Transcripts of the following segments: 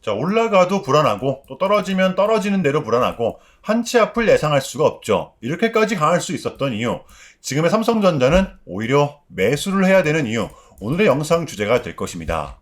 자, 올라가도 불안하고 또 떨어지면 떨어지는 대로 불안하고 한 치 앞을 예상할 수가 없죠. 이렇게까지 강할 수 있었던 이유, 지금의 삼성전자는 오히려 매수를 해야 되는 이유, 오늘의 영상 주제가 될 것입니다.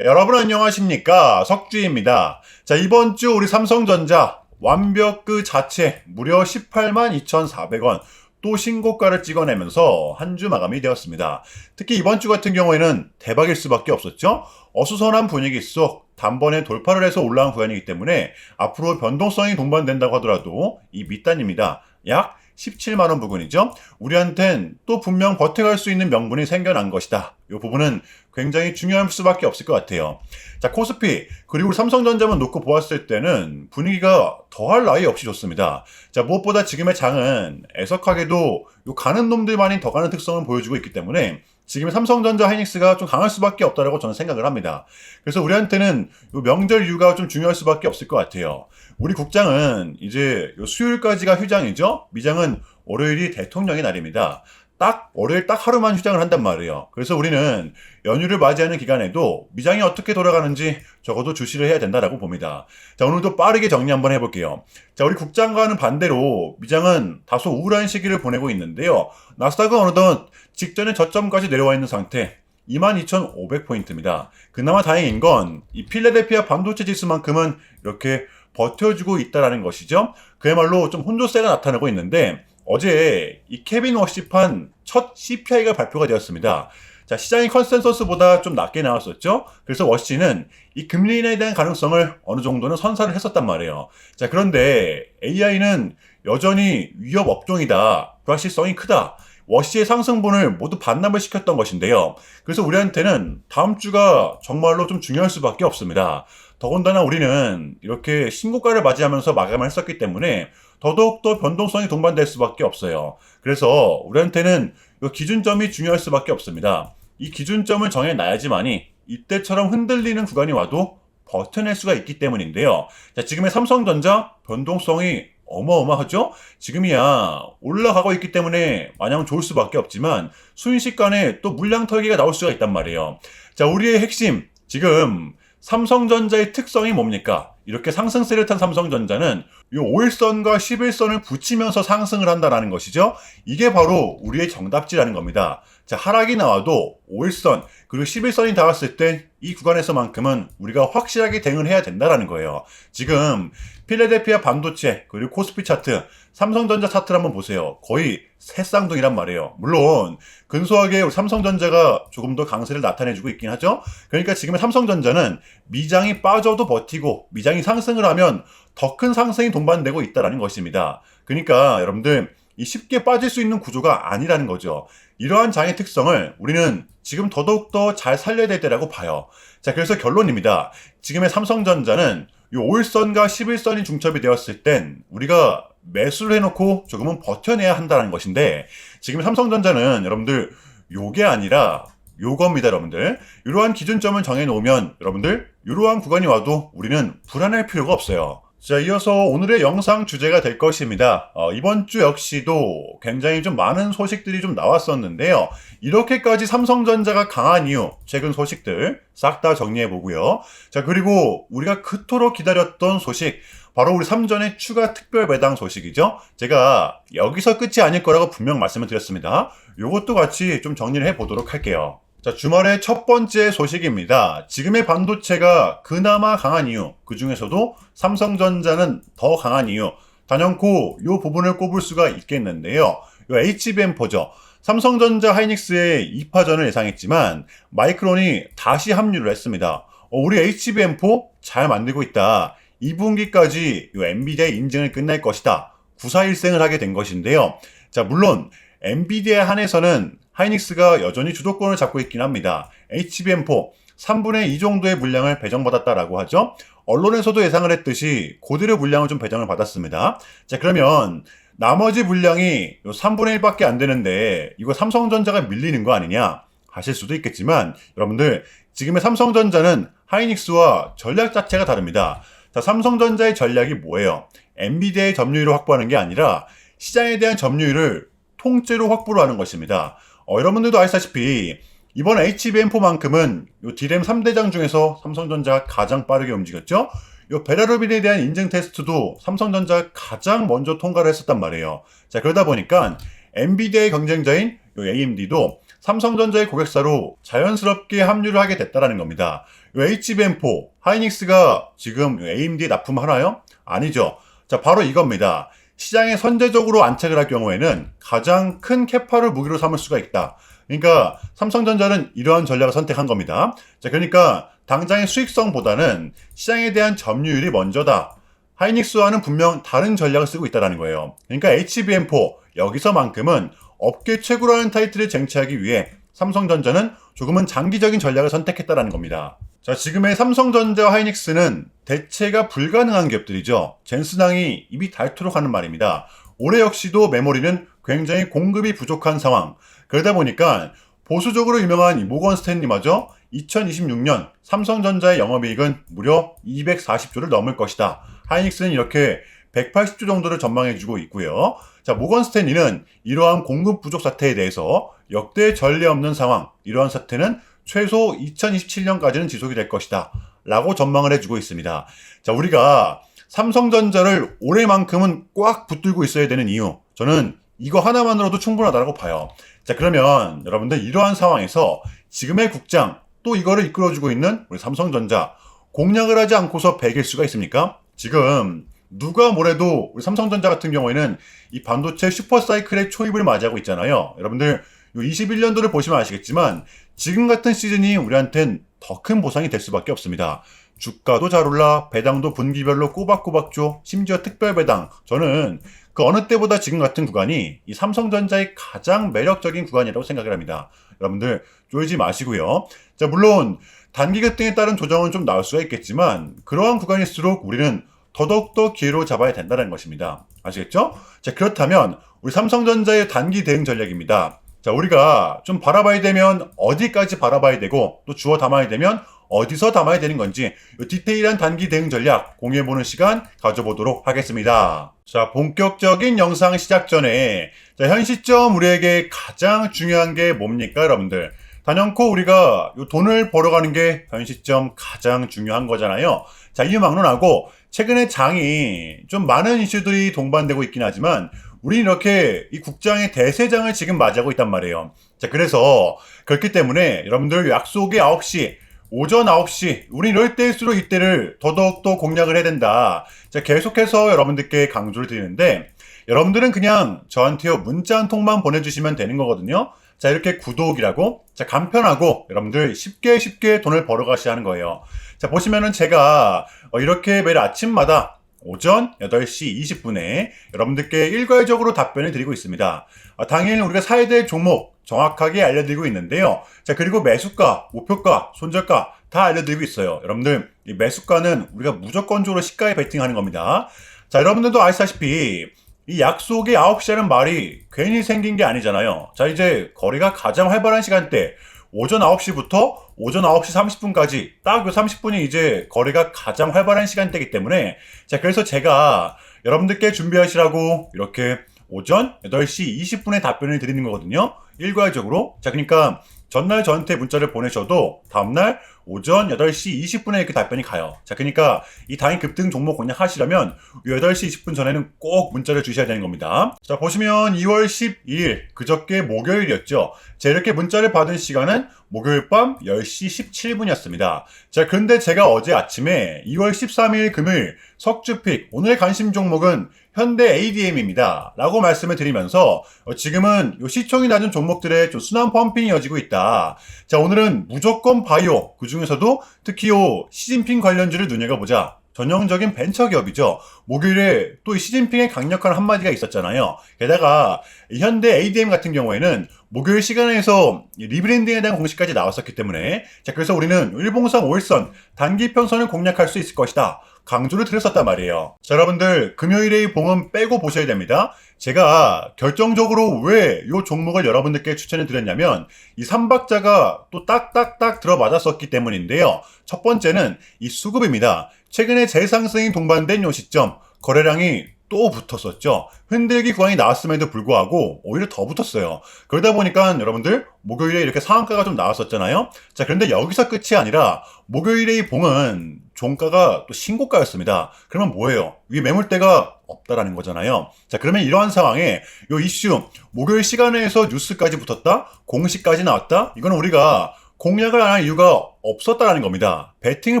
여러분 안녕하십니까, 석주입니다. 자, 이번 주 우리 삼성전자 완벽 그 자체 무려 18만 2,400원 또 신고가를 찍어내면서 한 주 마감이 되었습니다. 특히 이번 주 같은 경우에는 대박일 수밖에 없었죠. 어수선한 분위기 속 단번에 돌파를 해서 올라온 구간이기 때문에 앞으로 변동성이 동반된다고 하더라도 이 밑단입니다. 약 17만원 부근이죠. 우리한텐 또 분명 버텨갈 수 있는 명분이 생겨난 것이다. 이 부분은 굉장히 중요할 수밖에 없을 것 같아요. 자, 코스피 그리고 삼성전자만 놓고 보았을 때는 분위기가 더할 나위 없이 좋습니다. 자, 무엇보다 지금의 장은 애석하게도 요 가는 놈들만이 더 가는 특성을 보여주고 있기 때문에 지금의 삼성전자 하이닉스가 좀 강할 수밖에 없다라고 저는 생각을 합니다. 그래서 우리한테는 요 명절 이유가 좀 중요할 수밖에 없을 것 같아요. 우리 국장은 이제 요 수요일까지가 휴장이죠. 미장은 월요일이 대통령의 날입니다. 딱 월요일 딱 하루만 휴장을 한단 말이에요. 그래서 우리는 연휴를 맞이하는 기간에도 미장이 어떻게 돌아가는지 적어도 주시를 해야 된다라고 봅니다. 자, 오늘도 빠르게 정리 한번 해볼게요. 자, 우리 국장과는 반대로 미장은 다소 우울한 시기를 보내고 있는데요. 나스닥은 어느덧 직전에 저점까지 내려와 있는 상태. 22,500포인트입니다. 그나마 다행인 건 이 필라델피아 반도체 지수만큼은 이렇게 버텨주고 있다라는 것이죠. 그야말로 좀 혼조세가 나타나고 있는데 어제 이 케빈 워시판 첫 CPI가 발표가 되었습니다. 자, 시장의 컨센서스보다 좀 낮게 나왔었죠. 그래서 워시는 이 금리 인하에 대한 가능성을 어느 정도는 선사를 했었단 말이에요. 자, 그런데 AI는 여전히 위협 업종이다. 불확실성이 크다. 워시의 상승분을 모두 반납을 시켰던 것인데요. 그래서 우리한테는 다음 주가 정말로 좀 중요할 수밖에 없습니다. 더군다나 우리는 이렇게 신고가를 맞이하면서 마감을 했었기 때문에 더더욱더 변동성이 동반될 수밖에 없어요. 그래서 우리한테는 이 기준점이 중요할 수밖에 없습니다. 이 기준점을 정해놔야지만이 이때처럼 흔들리는 구간이 와도 버텨낼 수가 있기 때문인데요. 자, 지금의 삼성전자 변동성이 어마어마하죠? 지금이야 올라가고 있기 때문에 마냥 좋을 수밖에 없지만 순식간에 또 물량 털기가 나올 수가 있단 말이에요. 자, 우리의 핵심, 지금 삼성전자의 특성이 뭡니까? 이렇게 상승세를 탄 삼성전자는 이 5일선과 11선을 붙이면서 상승을 한다는 것이죠. 이게 바로 우리의 정답지라는 겁니다. 자, 하락이 나와도 5일선 그리고 11선이 닿았을 때 이 구간에서만큼은 우리가 확실하게 대응을 해야 된다는 거예요. 지금 필라델피아 반도체 그리고 코스피 차트, 삼성전자 차트를 한번 보세요. 거의 새쌍둥이란 말이에요. 물론 근소하게 삼성전자가 조금 더 강세를 나타내주고 있긴 하죠. 그러니까 지금의 삼성전자는 미장이 빠져도 버티고 미장이 상승을 하면 더 큰 상승이 동반되고 있다는 것입니다. 그러니까 여러분들 이 쉽게 빠질 수 있는 구조가 아니라는 거죠. 이러한 장의 특성을 우리는 지금 더더욱더 잘 살려야 될 때라고 봐요. 자, 그래서 결론입니다. 지금의 삼성전자는 이 5일선과 11선이 중첩이 되었을 땐 우리가 매수를 해놓고 조금은 버텨내야 한다는 것인데 지금 삼성전자는 여러분들 요게 아니라 요겁니다, 여러분들. 이러한 기준점을 정해놓으면 여러분들 이러한 구간이 와도 우리는 불안할 필요가 없어요. 자, 이어서 오늘의 영상 주제가 될 것입니다. 이번 주 역시도 굉장히 좀 많은 소식들이 좀 나왔었는데요. 이렇게까지 삼성전자가 강한 이유, 최근 소식들 싹 다 정리해 보고요. 자, 그리고 우리가 그토록 기다렸던 소식, 바로 우리 삼전의 추가 특별 배당 소식이죠. 제가 여기서 끝이 아닐 거라고 분명 말씀을 드렸습니다. 요것도 같이 좀 정리를 해 보도록 할게요. 자, 주말의 첫 번째 소식입니다. 지금의 반도체가 그나마 강한 이유, 그 중에서도 삼성전자는 더 강한 이유, 단연코 이 부분을 꼽을 수가 있겠는데요. 이 HBM4죠. 삼성전자 하이닉스의 2파전을 예상했지만 마이크론이 다시 합류를 했습니다. 우리 HBM4 잘 만들고 있다. 2분기까지 이 엔비디아의 인증을 끝낼 것이다. 구사일생을 하게 된 것인데요. 자, 물론 엔비디아 한에서는 하이닉스가 여전히 주도권을 잡고 있긴 합니다. HBM4 3분의 2 정도의 물량을 배정받았다라고 하죠. 언론에서도 예상을 했듯이 그대로 물량을 좀 배정을 받았습니다. 자, 그러면 나머지 물량이 3분의 1밖에 안 되는데 이거 삼성전자가 밀리는 거 아니냐 하실 수도 있겠지만 여러분들 지금의 삼성전자는 하이닉스와 전략 자체가 다릅니다. 자, 삼성전자의 전략이 뭐예요? 엔비디아의 점유율을 확보하는 게 아니라 시장에 대한 점유율을 통째로 확보를 하는 것입니다. 여러분들도 아시다시피 이번 HBM4만큼은 요 D램 3대장 중에서 삼성전자가 가장 빠르게 움직였죠. 요 베라루빈에 대한 인증 테스트도 삼성전자가 가장 먼저 통과를 했었단 말이에요. 자, 그러다 보니까 엔비디아의 경쟁자인 요 AMD도 삼성전자의 고객사로 자연스럽게 합류를 하게 됐다라는 겁니다. 요 HBM4 하이닉스가 지금 AMD에 납품하나요? 아니죠. 자, 바로 이겁니다. 시장에 선제적으로 안착을 할 경우에는 가장 큰 캐파를 무기로 삼을 수가 있다. 그러니까 삼성전자는 이러한 전략을 선택한 겁니다. 자, 그러니까 당장의 수익성보다는 시장에 대한 점유율이 먼저다. 하이닉스와는 분명 다른 전략을 쓰고 있다는 거예요. 그러니까 HBM4 여기서만큼은 업계 최고라는 타이틀을 쟁취하기 위해 삼성전자는 조금은 장기적인 전략을 선택했다는 겁니다. 자, 지금의 삼성전자와 하이닉스는 대체가 불가능한 기업들이죠. 젠슨항이 입이 닳도록 하는 말입니다. 올해 역시도 메모리는 굉장히 공급이 부족한 상황. 그러다 보니까 보수적으로 유명한 이 모건 스탠리마저 2026년 삼성전자의 영업이익은 무려 240조를 넘을 것이다. 하이닉스는 이렇게 180조 정도를 전망해주고 있고요. 자, 모건 스탠리는 이러한 공급 부족 사태에 대해서 역대 전례 없는 상황, 이러한 사태는 최소 2027년까지는 지속이 될 것이다 라고 전망을 해주고 있습니다. 자, 우리가 삼성전자를 올해만큼은 꽉 붙들고 있어야 되는 이유, 저는 이거 하나만으로도 충분하다고 봐요. 자, 그러면 여러분들 이러한 상황에서 지금의 국장, 또 이거를 이끌어주고 있는 우리 삼성전자, 공략을 하지 않고서 배길 수가 있습니까? 지금 누가 뭐래도 우리 삼성전자 같은 경우에는 이 반도체 슈퍼사이클의 초입을 맞이하고 있잖아요. 여러분들 21년도를 보시면 아시겠지만 지금 같은 시즌이 우리한텐 더 큰 보상이 될 수밖에 없습니다. 주가도 잘 올라, 배당도 분기별로 꼬박꼬박 줘, 심지어 특별 배당. 저는 그 어느 때보다 지금 같은 구간이 이 삼성전자의 가장 매력적인 구간이라고 생각을 합니다. 여러분들 쫄지 마시고요. 자, 물론 단기 급등에 따른 조정은 좀 나올 수가 있겠지만 그러한 구간일수록 우리는 더더욱더 기회로 잡아야 된다는 것입니다. 아시겠죠? 자, 그렇다면 우리 삼성전자의 단기 대응 전략입니다. 자, 우리가 좀 바라봐야 되면 어디까지 바라봐야 되고 또 주워 담아야 되면 어디서 담아야 되는 건지 이 디테일한 단기 대응 전략 공유해보는 시간 가져보도록 하겠습니다. 자, 본격적인 영상 시작 전에 자, 현 시점 우리에게 가장 중요한 게 뭡니까, 여러분들? 단연코 우리가 이 돈을 벌어가는 게 현 시점 가장 중요한 거잖아요. 자, 이유 막론하고 최근에 장이 좀 많은 이슈들이 동반되고 있긴 하지만 우리는 이렇게 이 국장의 대세장을 지금 맞이하고 있단 말이에요. 자, 그래서 그렇기 때문에 여러분들 약속이 9시, 오전 9시, 우리 이럴 때일수록 이때를 더더욱더 공략을 해야 된다. 자, 계속해서 여러분들께 강조를 드리는데 여러분들은 그냥 저한테요 문자 한 통만 보내주시면 되는 거거든요. 자, 이렇게 구독이라고 자, 간편하고 여러분들 쉽게 돈을 벌어가셔야 하는 거예요. 자, 보시면은 제가 이렇게 매일 아침마다 오전 8시 20분에 여러분들께 일괄적으로 답변을 드리고 있습니다. 당일 우리가 사야 될 종목 정확하게 알려드리고 있는데요. 자, 그리고 매수가, 목표가, 손절가 다 알려드리고 있어요. 여러분들 이 매수가는 우리가 무조건적으로 시가에 베팅하는 겁니다. 자, 여러분들도 아시다시피 이 약속이 9시라는 말이 괜히 생긴 게 아니잖아요. 자, 이제 거래가 가장 활발한 시간대 오전 9시부터 오전 9시 30분까지 딱 그 30분이 이제 거래가 가장 활발한 시간대이기 때문에 자, 그래서 제가 여러분들께 준비하시라고 이렇게 오전 8시 20분에 답변을 드리는 거거든요. 일괄적으로. 자, 그러니까 전날 저한테 문자를 보내셔도 다음날 오전 8시 20분에 이렇게 답변이 가요. 자, 그러니까 이 당일 급등 종목 공략하시려면 8시 20분 전에는 꼭 문자를 주셔야 되는 겁니다. 자, 보시면 2월 12일 그저께 목요일이었죠. 자, 이렇게 문자를 받은 시간은 목요일 밤 10시 17분이었습니다. 자, 그런데 제가 어제 아침에 2월 13일 금요일 석주픽 오늘의 관심 종목은 현대 ADM입니다. 라고 말씀을 드리면서 지금은 요 시총이 낮은 종목들의 좀 순환 펌핑이 이어지고 있다. 자, 오늘은 무조건 바이오, 그 중에서도 특히 요 시진핑 관련주를 눈여겨보자. 전형적인 벤처 기업이죠. 목요일에 또 시진핑의 강력한 한마디가 있었잖아요. 게다가 현대 ADM 같은 경우에는 목요일 시간에서 리브랜딩에 대한 공식까지 나왔었기 때문에 자, 그래서 우리는 일봉상 5일선 단기 편선을 공략할 수 있을 것이다. 강조를 드렸었단 말이에요. 자, 여러분들 금요일의 봉은 빼고 보셔야 됩니다. 제가 결정적으로 왜 이 종목을 여러분들께 추천해 드렸냐면 이 3박자가 또 딱딱딱 들어맞았었기 때문인데요. 첫 번째는 이 수급입니다. 최근에 재상승이 동반된 이 시점 거래량이 또 붙었었죠. 흔들기 구간이 나왔음에도 불구하고 오히려 더 붙었어요. 그러다 보니까 여러분들 목요일에 이렇게 상한가가 좀 나왔었잖아요. 자, 그런데 여기서 끝이 아니라 목요일에 이 봉은 종가가 또 신고가였습니다. 그러면 뭐예요? 위 매물대가 없다라는 거잖아요. 자, 그러면 이러한 상황에 요 이슈 목요일 시간에서 뉴스까지 붙었다, 공시까지 나왔다. 이거는 우리가 공략을 안 할 이유가 없었다라는 겁니다. 배팅을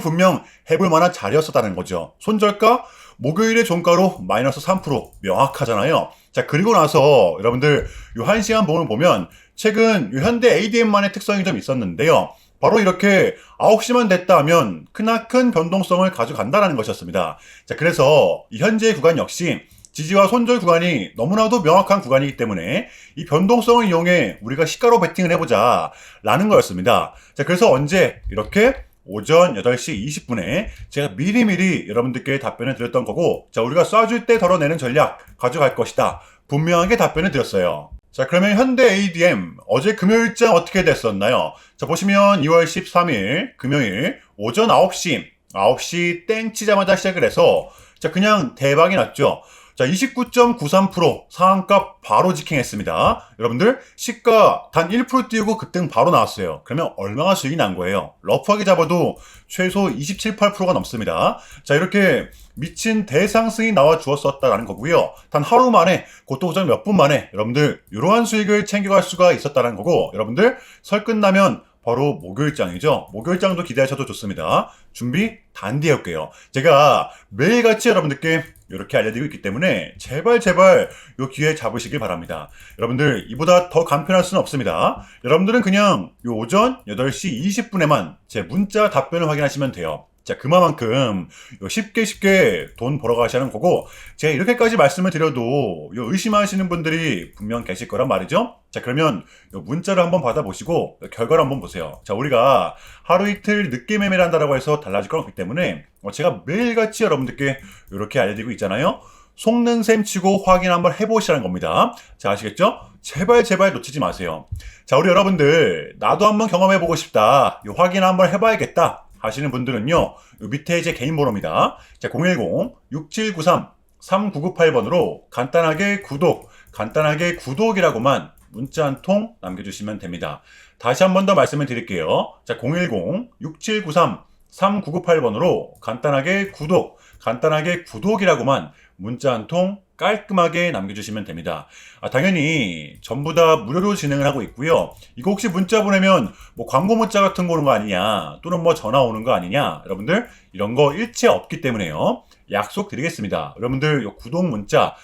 분명 해볼 만한 자리였었다는 거죠. 손절가 목요일의 종가로 마이너스 3% 명확하잖아요. 자, 그리고 나서 여러분들 요 1시간 봉을 보면 최근 요 현대 ADM만의 특성이 좀 있었는데요. 바로 이렇게 9시만 됐다 하면 크나큰 변동성을 가져간다는 것이었습니다. 자, 그래서 이 현재의 구간 역시 지지와 손절 구간이 너무나도 명확한 구간이기 때문에 이 변동성을 이용해 우리가 시가로 베팅을 해보자 라는 거였습니다. 자, 그래서 언제 이렇게 오전 8시 20분에 제가 미리미리 여러분들께 답변을 드렸던 거고, 자, 우리가 쏴줄 때 덜어내는 전략 가져갈 것이다 분명하게 답변을 드렸어요. 자, 그러면 현대 ADM 어제 금요일장 어떻게 됐었나요? 자, 보시면 2월 13일 금요일 오전 9시 땡 치자마자 시작을 해서 자, 그냥 대박이 났죠. 자, 29.93% 상한가 바로 직행했습니다. 여러분들 시가 단 1% 띄우고 급등 바로 나왔어요. 그러면 얼마나 수익이 난 거예요? 러프하게 잡아도 최소 27, 8%가 넘습니다. 자, 이렇게 미친 대상승이 나와 주었었다라는 거고요. 단 하루 만에, 그것도 고작 몇 분 만에 여러분들 이러한 수익을 챙겨갈 수가 있었다는 거고, 여러분들 설 끝나면 바로 목요일장이죠. 목요일장도 기대하셔도 좋습니다. 준비 단디 해올게요. 제가 매일같이 여러분들께 이렇게 알려드리고 있기 때문에 제발 요 기회 잡으시길 바랍니다. 여러분들 이보다 더 간편할 수는 없습니다. 여러분들은 그냥 요 오전 8시 20분에만 제 문자 답변을 확인하시면 돼요. 자, 그만큼 쉽게 돈 벌어 가시는 거고, 제가 이렇게까지 말씀을 드려도 의심하시는 분들이 분명 계실 거란 말이죠. 자, 그러면 문자를 한번 받아보시고 결과를 한번 보세요. 자, 우리가 하루 이틀 늦게 매매를 한다라고 해서 달라질 건 없기 때문에 제가 매일같이 여러분들께 이렇게 알려드리고 있잖아요. 속는 셈 치고 확인 한번 해보시라는 겁니다. 자, 아시겠죠? 제발 놓치지 마세요. 자, 우리 여러분들 나도 한번 경험해보고 싶다, 확인 한번 해봐야겠다 하시는 분들은요, 요 밑에 제 개인 번호입니다. 자, 010-6793-3998번으로 간단하게 구독이라고만 문자 한 통 남겨주시면 됩니다. 다시 한 번 더 말씀을 드릴게요. 자, 010-6793-3998번으로 간단하게 구독이라고만 문자 한 통 깔끔하게 남겨주시면 됩니다. 당연히 전부 다 무료로 진행을 하고 있고요. 이거 혹시 문자 보내면 광고 문자 같은 거 오는 거 아니냐, 또는 전화 오는 거 아니냐, 여러분들 이런 거 일체 없기 때문에요. 약속드리겠습니다. 여러분들 요 구독 문자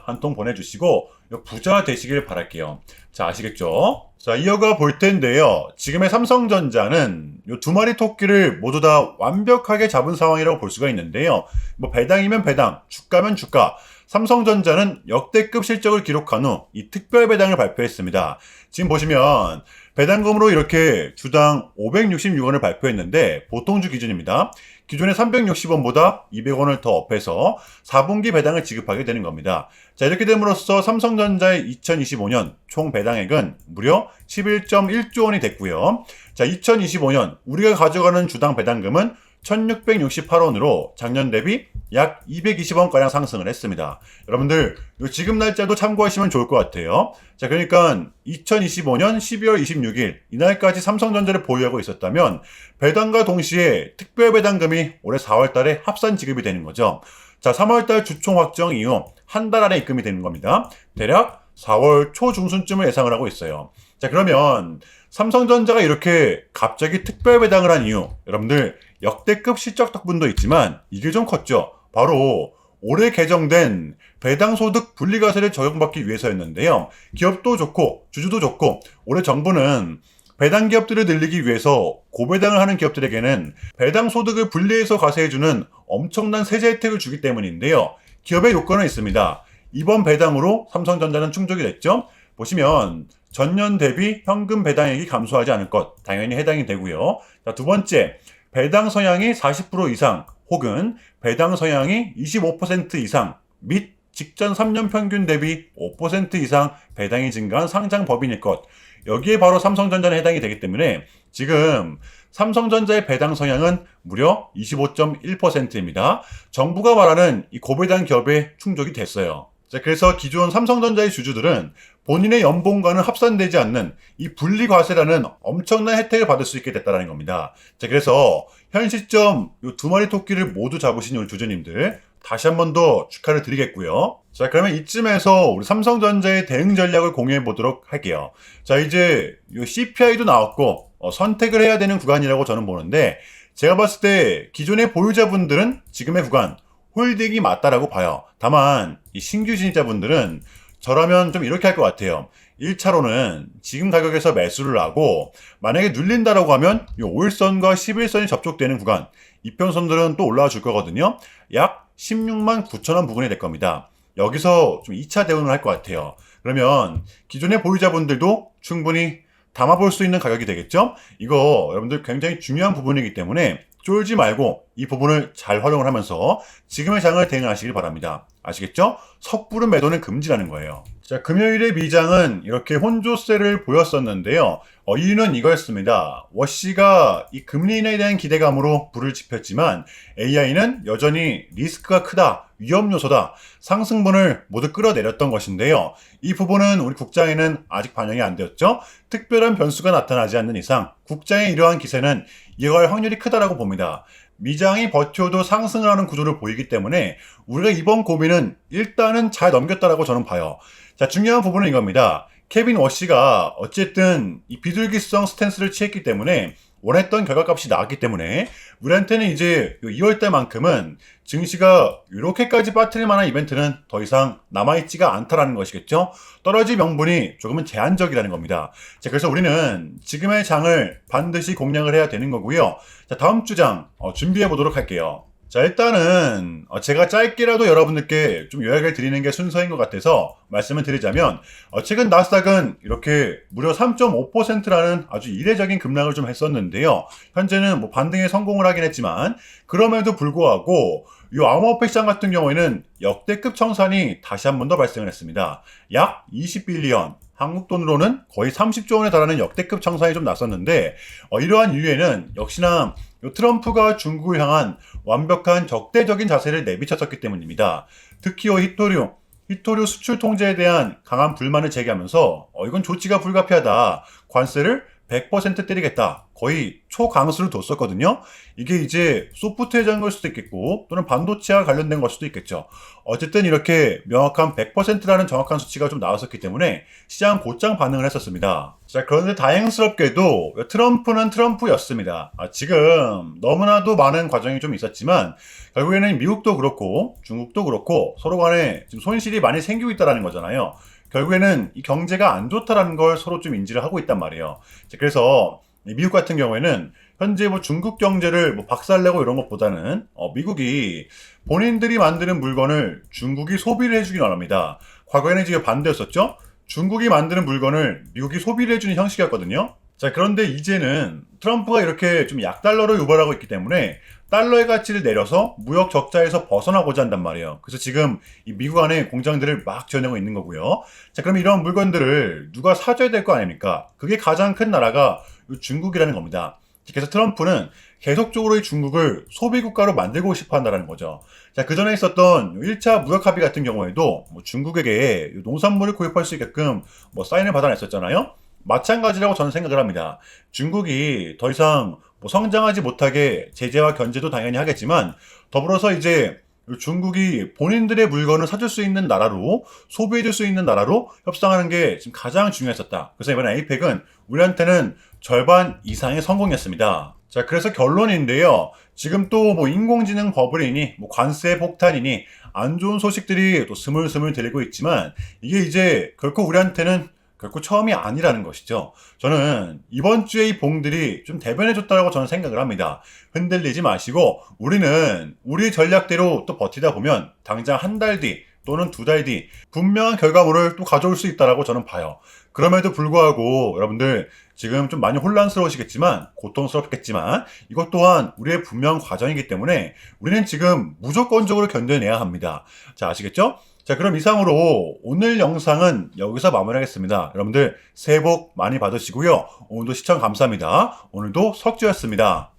한 통 보내주시고 부자 되시길 바랄게요. 자, 아시겠죠? 자, 이어가 볼 텐데요. 지금의 삼성전자는 요 두 마리 토끼를 모두 다 완벽하게 잡은 상황이라고 볼 수가 있는데요. 배당이면 배당, 주가면 주가. 삼성전자는 역대급 실적을 기록한 후 이 특별 배당을 발표했습니다. 지금 보시면 배당금으로 이렇게 주당 566원을 발표했는데 보통주 기준입니다. 기존의 360원보다 200원을 더 업해서 4분기 배당을 지급하게 되는 겁니다. 자, 이렇게 됨으로써 삼성전자의 2025년 총 배당액은 무려 11.1조 원이 됐고요. 자, 2025년 우리가 가져가는 주당 배당금은 1668원으로 작년 대비 약 220원가량 상승을 했습니다. 여러분들 지금 날짜도 참고하시면 좋을 것 같아요. 자, 그러니까 2025년 12월 26일 이날까지 삼성전자를 보유하고 있었다면 배당과 동시에 특별 배당금이 올해 4월 달에 합산 지급이 되는 거죠. 자, 3월 달 주총 확정 이후 한 달 안에 입금이 되는 겁니다. 대략 4월 초 중순쯤을 예상을 하고 있어요. 자, 그러면 삼성전자가 이렇게 갑자기 특별 배당을 한 이유, 여러분들 역대급 실적 덕분도 있지만 이게 좀 컸죠. 바로 올해 개정된 배당소득 분리과세를 적용받기 위해서였는데요. 기업도 좋고 주주도 좋고 올해 정부는 배당 기업들을 늘리기 위해서 고배당을 하는 기업들에게는 배당소득을 분리해서 과세해주는 엄청난 세제 혜택을 주기 때문인데요. 기업의 요건은 있습니다. 이번 배당으로 삼성전자는 충족이 됐죠. 보시면 전년 대비 현금 배당액이 감소하지 않을 것, 당연히 해당이 되고요. 자, 두 번째, 배당 성향이 40% 이상 혹은 배당 성향이 25% 이상 및 직전 3년 평균 대비 5% 이상 배당이 증가한 상장 법인일 것. 여기에 바로 삼성전자는 해당이 되기 때문에 지금 삼성전자의 배당 성향은 무려 25.1%입니다. 정부가 말하는 이 고배당 기업에 충족이 됐어요. 자, 그래서 기존 삼성전자의 주주들은 본인의 연봉과는 합산되지 않는 이 분리과세라는 엄청난 혜택을 받을 수 있게 됐다는 겁니다. 자, 그래서 현 시점 이 두 마리 토끼를 모두 잡으신 우리 주주님들 다시 한 번 더 축하를 드리겠고요. 자, 그러면 이쯤에서 우리 삼성전자의 대응 전략을 공유해 보도록 할게요. 자, 이제 이 CPI도 나왔고 선택을 해야 되는 구간이라고 저는 보는데, 제가 봤을 때 기존의 보유자분들은 지금의 구간 홀딩이 맞다라고 봐요. 다만 이 신규 진입자분들은 저라면 좀 이렇게 할 것 같아요. 1차로는 지금 가격에서 매수를 하고, 만약에 눌린다라고 하면 이 5일선과 11선이 접촉되는 구간, 이평선들은 또 올라와 줄 거거든요. 약 16만 9천 원 부근이 될 겁니다. 여기서 좀 2차 대응을 할 것 같아요. 그러면 기존의 보유자분들도 충분히 담아볼 수 있는 가격이 되겠죠? 이거 여러분들 굉장히 중요한 부분이기 때문에 쫄지 말고 이 부분을 잘 활용을 하면서 지금의 장을 대응하시길 바랍니다. 아시겠죠? 섣부른 매도는 금지라는 거예요. 자, 금요일에 미장은 이렇게 혼조세를 보였었는데요. 이유는 이거였습니다. 워시가 이 금리 인하에 대한 기대감으로 불을 지폈지만 AI는 여전히 리스크가 크다, 위험 요소다, 상승분을 모두 끌어내렸던 것인데요. 이 부분은 우리 국장에는 아직 반영이 안 되었죠. 특별한 변수가 나타나지 않는 이상 국장의 이러한 기세는 이어갈 확률이 크다라고 봅니다. 미장이 버텨도 상승을 하는 구조를 보이기 때문에 우리가 이번 고민은 일단은 잘 넘겼다라고 저는 봐요. 자, 중요한 부분은 이겁니다. 케빈 워시가 어쨌든 이 비둘기성 스탠스를 취했기 때문에 원했던 결과값이 나왔기 때문에 우리한테는 이제 2월달만큼은 증시가 이렇게까지 빠뜨릴 만한 이벤트는 더 이상 남아있지가 않다라는 것이겠죠. 떨어질 명분이 조금은 제한적이라는 겁니다. 자, 그래서 우리는 지금의 장을 반드시 공략을 해야 되는 거고요. 자, 다음 주장 준비해 보도록 할게요. 자, 일단은 제가 짧게라도 여러분들께 좀 요약을 드리는 게 순서인 것 같아서 말씀을 드리자면, 최근 나스닥은 이렇게 무려 3.5%라는 아주 이례적인 급락을 좀 했었는데요. 현재는 뭐 반등에 성공을 하긴 했지만 그럼에도 불구하고 이 암호화폐 시장 같은 경우에는 역대급 청산이 다시 한 번 더 발생을 했습니다. 약 20빌리언, 한국 돈으로는 거의 30조 원에 달하는 역대급 청산이 좀 났었는데, 이러한 이유에는 역시나 트럼프가 중국을 향한 완벽한 적대적인 자세를 내비쳤었기 때문입니다. 특히 히토류 수출 통제에 대한 강한 불만을 제기하면서 이건 조치가 불가피하다, 관세를 100% 때리겠다, 거의 초강수를 뒀었거든요. 이게 이제 소프트웨어인 걸 수도 있겠고 또는 반도체와 관련된 걸 수도 있겠죠. 어쨌든 이렇게 명확한 100%라는 정확한 수치가 좀 나왔었기 때문에 시장 곧장 반응을 했었습니다. 자, 그런데 다행스럽게도 트럼프는 트럼프였습니다. 지금 너무나도 많은 과정이 좀 있었지만 결국에는 미국도 그렇고 중국도 그렇고 서로 간에 지금 손실이 많이 생기고 있다는 거잖아요. 결국에는 이 경제가 안 좋다라는 걸 서로 좀 인지를 하고 있단 말이에요. 그래서 미국 같은 경우에는 현재 뭐 중국 경제를 뭐 박살내고 이런 것보다는 미국이 본인들이 만드는 물건을 중국이 소비를 해주긴 원합니다. 과거에는 지금 반대였었죠. 중국이 만드는 물건을 미국이 소비를 해주는 형식이었거든요. 자, 그런데 이제는 트럼프가 이렇게 좀 약달러로 유발하고 있기 때문에 달러의 가치를 내려서 무역 적자에서 벗어나고자 한단 말이에요. 그래서 지금 이 미국 안에 공장들을 막 지어내고 있는 거고요. 자, 그럼 이런 물건들을 누가 사줘야 될 거 아닙니까? 그게 가장 큰 나라가 중국이라는 겁니다. 그래서 트럼프는 계속적으로 이 중국을 소비국가로 만들고 싶어 한다는 거죠. 자, 그 전에 있었던 1차 무역 합의 같은 경우에도 뭐 중국에게 농산물을 구입할 수 있게끔 뭐 사인을 받아냈었잖아요. 마찬가지라고 저는 생각을 합니다. 중국이 더 이상 뭐 성장하지 못하게 제재와 견제도 당연히 하겠지만 더불어서 이제 중국이 본인들의 물건을 사줄 수 있는 나라로, 소비해줄 수 있는 나라로 협상하는 게 지금 가장 중요했었다. 그래서 이번에 APEC은 우리한테는 절반 이상의 성공이었습니다. 자, 그래서 결론인데요. 지금 또 뭐 인공지능 버블이니, 뭐 관세 폭탄이니, 안 좋은 소식들이 또 스물스물 들리고 있지만 이게 이제 결코 우리한테는 결코 처음이 아니라는 것이죠. 저는 이번 주에 이 봉들이 좀 대변해줬다고 저는 생각을 합니다. 흔들리지 마시고 우리는 우리 전략대로 또 버티다 보면 당장 한 달 뒤 또는 두 달 뒤 분명한 결과물을 또 가져올 수 있다고 저는 봐요. 그럼에도 불구하고 여러분들 지금 좀 많이 혼란스러우시겠지만, 고통스럽겠지만 이것 또한 우리의 분명 과정이기 때문에 우리는 지금 무조건적으로 견뎌내야 합니다. 자, 아시겠죠? 자, 그럼 이상으로 오늘 영상은 여기서 마무리하겠습니다. 여러분들 새해 복 많이 받으시고요. 오늘도 시청 감사합니다. 오늘도 석주였습니다.